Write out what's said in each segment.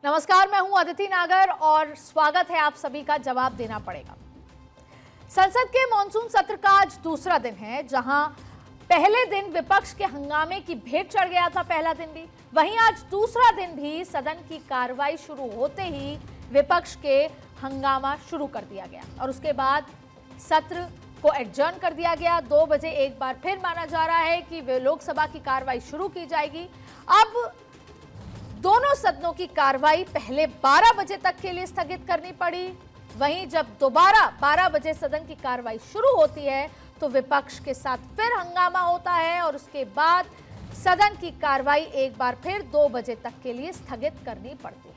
नमस्कार, मैं हूं अदिति नागर और स्वागत है आप सभी का जवाब देना पड़ेगा। संसद के मॉनसून सत्र का आज दूसरा दिन है, जहां पहले दिन विपक्ष के हंगामे की भेंट चढ़ गया था पहला दिन भी, वहीं आज दूसरा दिन भी सदन की कार्रवाई शुरू होते ही विपक्ष के हंगामा शुरू कर दिया गया और उसके बाद सत्र को एडजर्न कर दिया गया। 2 बजे एक बार फिर माना जा रहा है कि वे लोकसभा की कार्रवाई शुरू की जाएगी। अब दोनों सदनों की कार्रवाई पहले 12 बजे तक के लिए स्थगित करनी पड़ी, वहीं जब दोबारा 12 बजे सदन की कार्रवाई शुरू होती है तो विपक्ष के साथ फिर हंगामा होता है और उसके बाद सदन की कार्रवाई एक बार फिर 2 बजे तक के लिए स्थगित करनी पड़ती है।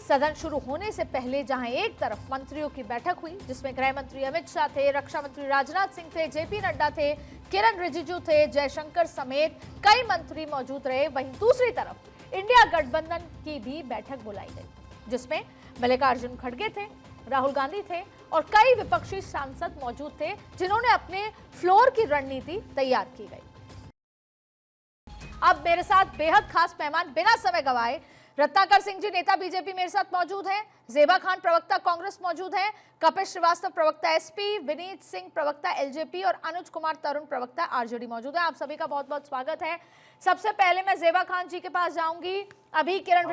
सदन शुरू होने से पहले जहां एक तरफ मंत्रियों की बैठक हुई, जिसमें गृह मंत्री अमित शाह थे, रक्षा मंत्री राजनाथ सिंह थे, जेपी नड्डा थे, किरण रिजिजू थे, जयशंकर समेत कई मंत्री मौजूद रहे, वहीं दूसरी तरफ इंडिया गठबंधन की भी बैठक बुलाई गई, जिसमें मल्लिकार्जुन खड़गे थे, राहुल गांधी थे और कई विपक्षी सांसद मौजूद थे, जिन्होंने अपने फ्लोर की रणनीति तैयार की गई। अब मेरे साथ बेहद खास मेहमान बिना समय गवाए रत्नाकर सिंह जी नेता बीजेपी मेरे साथ मौजूद हैं, ज़ेबा खान प्रवक्ता कांग्रेस मौजूद हैं, कपिल श्रीवास्तव प्रवक्ता एसपी, विनीत सिंह प्रवक्ता एलजेपी और अनुज कुमार तरुण प्रवक्ता आरजेडी मौजूद हैं। आप सभी का बहुत बहुत स्वागत है। सबसे पहले मैं ज़ेबा खान जी के पास जाऊंगी। अभी किरण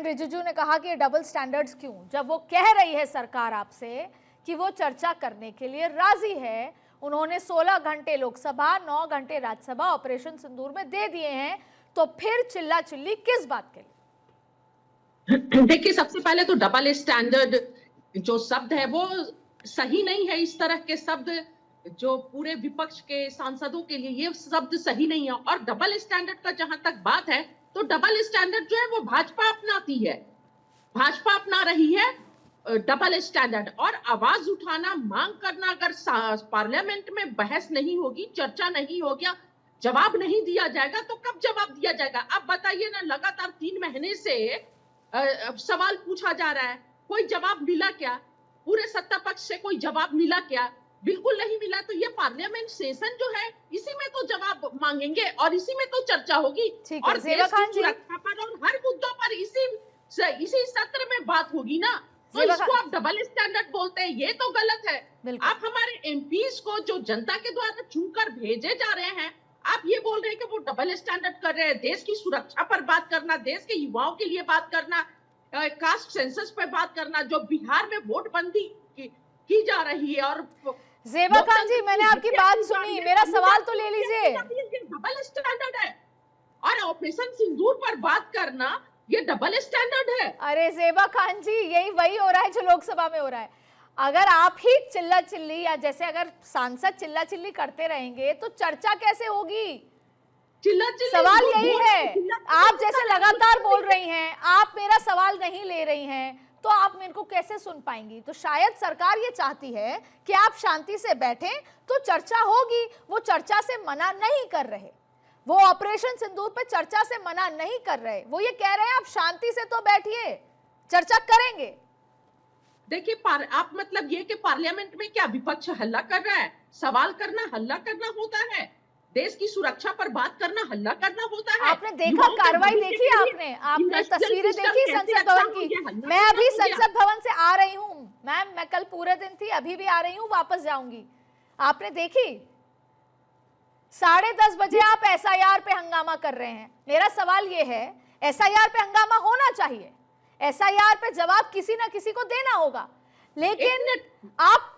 रिजिजू ने कहा कि डबल स्टैंडर्ड्स क्यों, जब वो कह रही है सरकार आपसे कि वो चर्चा करने के लिए राजी है। उन्होंने 16 घंटे लोकसभा, 9 घंटे राज्यसभा ऑपरेशन सिंदूर में दे दिए हैं, तो फिर चिल्ला चिल्ली किस बात के लिए? देखिए, सबसे पहले तो डबल स्टैंडर्ड जो शब्द है वो सही नहीं है। इस तरह के शब्द जो पूरे विपक्ष के सांसदों के लिए, ये शब्द सही नहीं है। और डबल स्टैंडर्ड का जहां तक बात है, तो डबल स्टैंडर्ड जो है वो भाजपा अपनाती है, भाजपा अपना रही है डबल स्टैंडर्ड। और आवाज उठाना, मांग करना, अगर पार्लियामेंट में बहस नहीं होगी, चर्चा नहीं होगी, जवाब नहीं दिया जाएगा, तो कब जवाब दिया जाएगा? अब बताइए ना, लगातार 3 महीने से सवाल पूछा जा रहा है, कोई जवाब मिला क्या? पूरे सत्ता पक्ष से कोई जवाब मिला क्या? बिल्कुल नहीं मिला। तो ये पार्लियामेंट सेशन जो है, इसी में तो जवाब मांगेंगे और इसी में तो चर्चा होगी और देश की सुरक्षा पर और हर मुद्दों पर इसी सत्र में बात होगी ना। तो इसको आप डबल स्टैंडर्ड बोलते हैं, ये तो गलत है। आप हमारे एमपीज को जो जनता के द्वारा चुनकर भेजे जा रहे हैं, आप ये बोल रहे हैं कि वो डबल स्टैंडर्ड कर रहे हैं। देश की सुरक्षा पर बात करना, देश के युवाओं के लिए बात करना, कास्ट सेंसस पे बात करना, जो बिहार में वोट बंदी की जा रही है। और ज़ेबा खान जी, मैंने आपकी बात सुनी, मेरा सवाल तो ले लीजिए। डबल स्टैंडर्ड है और ऑपरेशन सिंदूर पर बात करना ये डबल स्टैंडर्ड है। अरे ज़ेबा खान जी, यही वही हो रहा है जो लोकसभा में हो रहा है। अगर आप ही चिल्ला चिल्ली, या जैसे अगर सांसद चिल्ला चिल्ली करते रहेंगे तो चर्चा कैसे होगी? सवाल यही है। आप जैसे लगातार बोल रही हैं, आप मेरा सवाल नहीं ले रही हैं, तो आप मेरे को कैसे सुन पाएंगी? तो शायद सरकार ये चाहती है कि आप शांति से बैठें तो चर्चा होगी। वो चर्चा से मना नहीं कर रहे, वो ऑपरेशन सिंदूर पे चर्चा से मना नहीं कर रहे। वो ये कह रहे हैं आप शांति से तो बैठिए, चर्चा करेंगे। देखिए, आप मतलब ये कि पार्लियामेंट में क्या विपक्ष हल्ला कर रहा है? सवाल करना हल्ला करना होता है, देश की सुरक्षा पर बात करना हल्ला करना होता है। आपने देखा, कार्रवाई देखी आपने तस्वीरें देखी संसद भवन की? मैं अभी संसद भवन से आ रही हूँ मैम, मैं कल पूरे दिन थी, अभी भी आ रही हूँ, वापस जाऊंगी। आपने देखी? 10:30 बजे आप एसआईआर पे हंगामा कर रहे हैं। मेरा सवाल ये है, एसआईआर पे हंगामा होना चाहिए, एसआईआर पे जवाब किसी ना किसी को देना होगा, लेकिन आप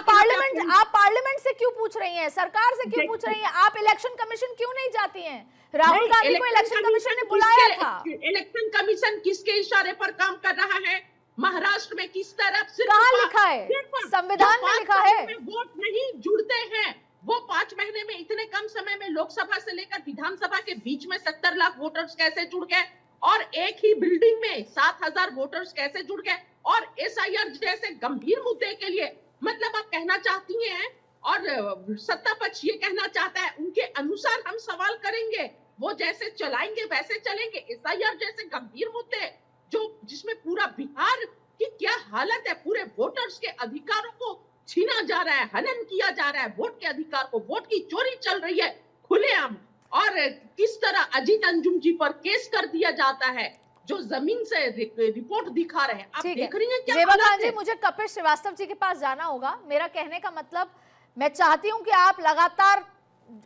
पार्लियामेंट से क्यों पूछ रही हैं? सरकार से क्यों पूछ रही हैं? आप इलेक्शन कमीशन क्यों नहीं जाती हैं? राहुल गांधी को इलेक्शन कमीशन ने बुलाया था। इलेक्शन कमीशन किसके इशारे पर काम कर रहा है? महाराष्ट्र में किस तरफ से? कहाँ लिखा है? संविधान में लिखा है। वोट नहीं जुड़ते हैं, वो 5 महीने में, इतने कम समय में लोकसभा से लेकर विधानसभा के बीच में 70 लाख वोटर्स कैसे जुड़ गए? और एक ही बिल्डिंग में 7,000 वोटर्स कैसे जुड़ गए? और एसआईआर जैसे गंभीर मुद्दे के लिए, मतलब आप कहना चाहती हैं और सत्ता पक्ष ये कहना चाहता है, उनके अनुसार हम सवाल करेंगे, वो जैसे चलाएंगे वैसे चलेंगे। एसआईआर जैसे गंभीर मुद्दे जिसमें पूरा बिहार की क्या हालत है, पूरे वोटर्स के अधिकारों को छीना जा रहा है, हनन किया जा रहा है, वोट के अधिकार को, वोट की चोरी चल रही है खुलेआम। और किस तरह अजीत अंजुम जी पर केस कर दिया जाता है, जो जमीन से रिपोर्ट दिखा रहे हैं। आप ठीक है देख रही हैं क्या ज़ेबा हालात खान जी, है? मुझे कपिल श्रीवास्तव जी के पास जाना होगा। मेरा कहने का मतलब, मैं चाहती हूं कि आप लगातार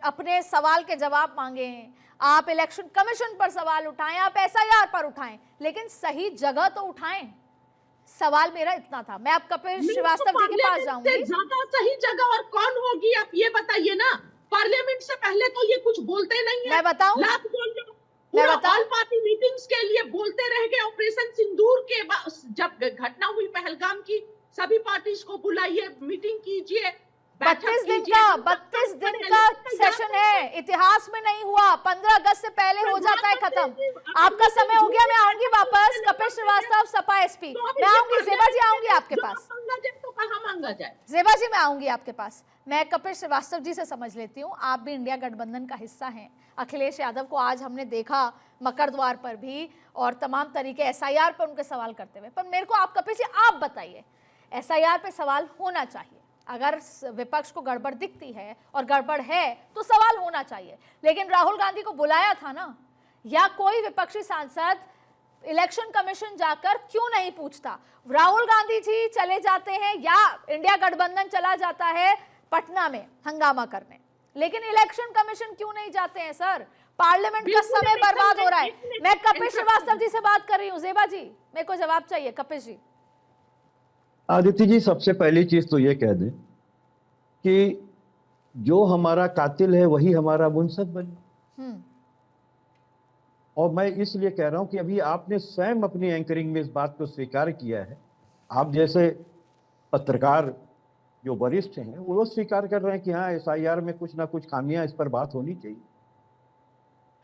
अपने सवाल के जवाब मांगे, आप इलेक्शन कमीशन पर सवाल उठाएं, आप एसआईआर पर उठाएं, लेकिन सही जगह तो उठाएं। सवाल मेरा इतना था। मैं अब कपिल श्रीवास्तव जी के पास जाऊंगी। ज्यादा सही जगह और कौन होगी, आप ये बताइए ना। पार्लियामेंट से पहले तो ये कुछ बोलते नहीं है। मैं बताऊं? लाख बोल रहे हो। मैं पूरा बताऊं? ऑल पार्टी मीटिंग्स के लिए बोलते रह गए। ऑपरेशन सिंदूर के बाद जब घटना हुई पहलगाम की, सभी पार्टीज को बुलाइए, मीटिंग कीजिए, 32 दिन का सेशन है, इतिहास में नहीं हुआ। 15 अगस्त से पहले हो जाता है खत्म। आपका समय हो गया, मैं आऊंगी वापस। कपिल श्रीवास्तव, सपा एसपी, मैं आऊंगी। ज़ेबा जी आऊंगी आपके पास। तो कहाँ मांगा जाए? ज़ेबा जी मैं आऊंगी आपके पास। मैं कपिल श्रीवास्तव जी से समझ लेती हूँ, आप भी इंडिया गठबंधन का हिस्सा हैं। अखिलेश यादव को आज हमने देखा मकर द्वार पर भी, और तमाम तरीके एसआईआर पर उनके सवाल करते हुए। पर मेरे को आप कपिल जी आप बताइए, एसआईआर पे सवाल होना चाहिए। अगर विपक्ष को गड़बड़ दिखती है और गड़बड़ है तो सवाल होना चाहिए, लेकिन राहुल गांधी को बुलाया था ना, या कोई विपक्षी सांसद इलेक्शन कमीशन जाकर क्यों नहीं पूछता? राहुल गांधी जी चले जाते हैं या इंडिया गठबंधन चला जाता है पटना में हंगामा करने, लेकिन इलेक्शन कमीशन क्यों नहीं जाते हैं सर? पार्लियामेंट का समय बर्बाद हो रहा है। मैं कपिल श्रीवास्तव जी से बात कर रही हूँ। ज़ेबा जी, मेरे को जवाब चाहिए। कपिल जी। आदित्य जी, सबसे पहली चीज तो ये कह दें कि जो हमारा कातिल है वही हमारा मुंसब बने। और मैं इसलिए कह रहा हूं कि अभी आपने स्वयं अपनी एंकरिंग में इस बात को स्वीकार किया है। आप जैसे पत्रकार जो वरिष्ठ हैं वो स्वीकार कर रहे हैं कि हाँ, एसआईआर में कुछ ना कुछ खामियां, इस पर बात होनी चाहिए।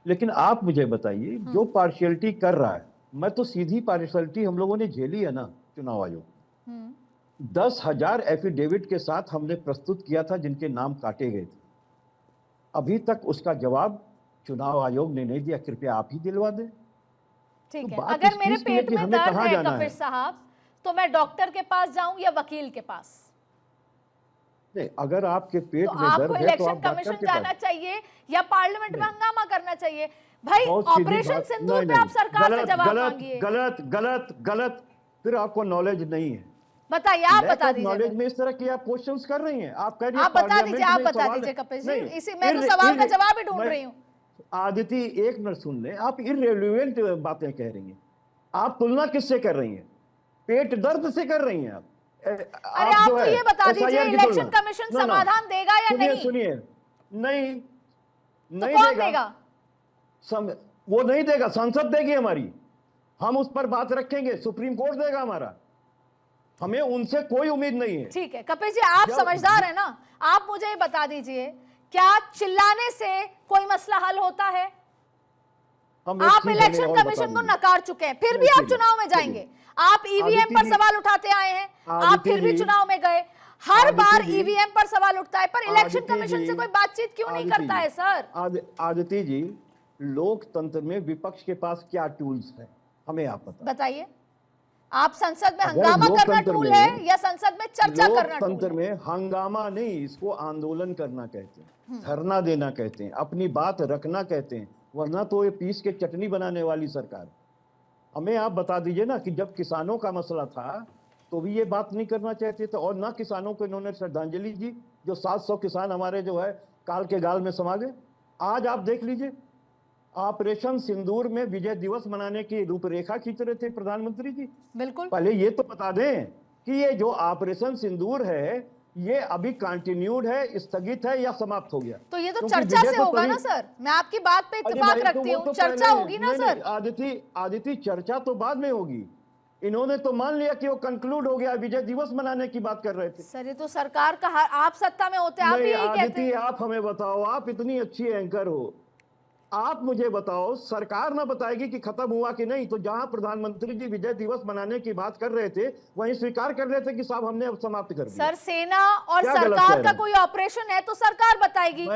लेकिन आप मुझे बताइए, जो पार्शियलिटी कर रहा है, मैं तो सीधी पार्शियलिटी हम लोगों ने झेली है ना चुनाव आयोग। 10,000 एफिडेविट के साथ हमने प्रस्तुत किया था जिनके नाम काटे गए थे। अभी तक उसका जवाब चुनाव आयोग ने नहीं दिया। कृपया आप ही दिलवा दें। ठीक है, बात अगर इस मेरे चीज की है पेट कि में हमें दर्द कहाँ है जाना कपिल है। साहब, तो मैं डॉक्टर के पास जाऊं या वकील के पास? नहीं, अगर आपके पेट तो में आपको दर्द है तो इलेक्शन आप डॉक्टर कमीशन के जाना पास। चाहिए या पार्लियामेंट में हंगामा करना चाहिए? भाई, बहुत सीधी ऑपरेशन बात। सिंदूर नहीं, पे आप नहीं, सरकार से गलत जवाब गलत मांगिए। गलत गलत गलत। फिर आपको नॉलेज नहीं है। बताइए, आप बता दीजिए। नॉलेज में इस तरह की आप क्वेश्चंस कर रही हैं। आप कह रही हैं आप बता दीजिए, आप पार्लियामेंट में बता सवाल दीजिए कपिल जी। नहीं, इसी मैं तो सवाल का जवाब ही ढूंढ रही हूँ। आदिति, एक मिनट सुन ले। आप इर्रेलेवेंट बातें कह रही हैं। आप तुलना किससे कर रही हैं? पेट दर्द से कर रही हैं आप। अरे आप तो ये बता दीजिए, इलेक्शन कमीशन समाधान देगा या नहीं? सुनिए, नहीं, तो कौन देगा? वो नहीं देगा, संसद देगी हमारी। हम उस पर बात रखेंगे, सुप्रीम कोर्ट देगा हमारा। हमें उनसे कोई उम्मीद नहीं है। ठीक है कपिल जी, आप समझदार है ना। आप मुझे ये बता दीजिए, क्या चिल्लाने से कोई मसला हल होता है? आप इलेक्शन कमीशन को नकार चुके हैं, फिर भी आप चुनाव में जाएंगे। आप ईवीएम पर सवाल उठाते आए हैं, आप फिर भी चुनाव में गए। हर बार ईवीएम पर सवाल उठता है, पर इलेक्शन कमीशन से कोई बातचीत क्यों नहीं करता है सर? आदिति जी, लोकतंत्र में विपक्ष के पास क्या टूल्स हैं, हमें आप बताइए। आप संसद में हंगामा करना टूल है या संसद में चर्चा करना टूल है? लोकतंत्र में हंगामा नहीं, इसको आंदोलन करना कहते हैं, धरना देना कहते हैं, अपनी बात रखना कहते हैं। वरना तो ये पीस के चटनी बनाने वाली सरकार। हमें आप बता दीजिए ना कि जब किसानों का मसला था तो भी ये बात नहीं करना चाहते थे, और ना किसानों को इन्होंने श्रद्धांजलि दी। जो 700 किसान हमारे जो है काल के गाल में समा गए। आज आप देख लीजिए, ऑपरेशन सिंदूर में विजय दिवस मनाने की रूपरेखा खींच रहे थे प्रधानमंत्री जी। बिल्कुल। पहले ये तो बता दें कि ये जो ऑपरेशन सिंदूर है ये अभी कंटिन्यूड है, स्थगित है या समाप्त हो गया? तो ये तो चर्चा से होगा ना सर। मैं आपकी बात पे इत्तेफाक रखती हूँ, चर्चा होगी ना सर। आदिति, चर्चा तो बाद में होगी। इन्होंने तो मान लिया कि वो कंक्लूड हो गया, विजय दिवस मनाने की बात कर रहे थे। सर ये तो सरकार का, आप सत्ता में होते आप भी यही कहते हैं। आप हमें बताओ, आप इतनी अच्छी एंकर हो, आप मुझे बताओ, सरकार ना बताएगी कि खत्म हुआ कि नहीं? तो जहां प्रधानमंत्री जी विजय दिवस मनाने की बात कर रहे थे, वहीं स्वीकार कर रहे थे कि साहब हमने अब समाप्त कर दिया। सर सेना और सरकार का कोई ऑपरेशन है तो सरकार बताएगी।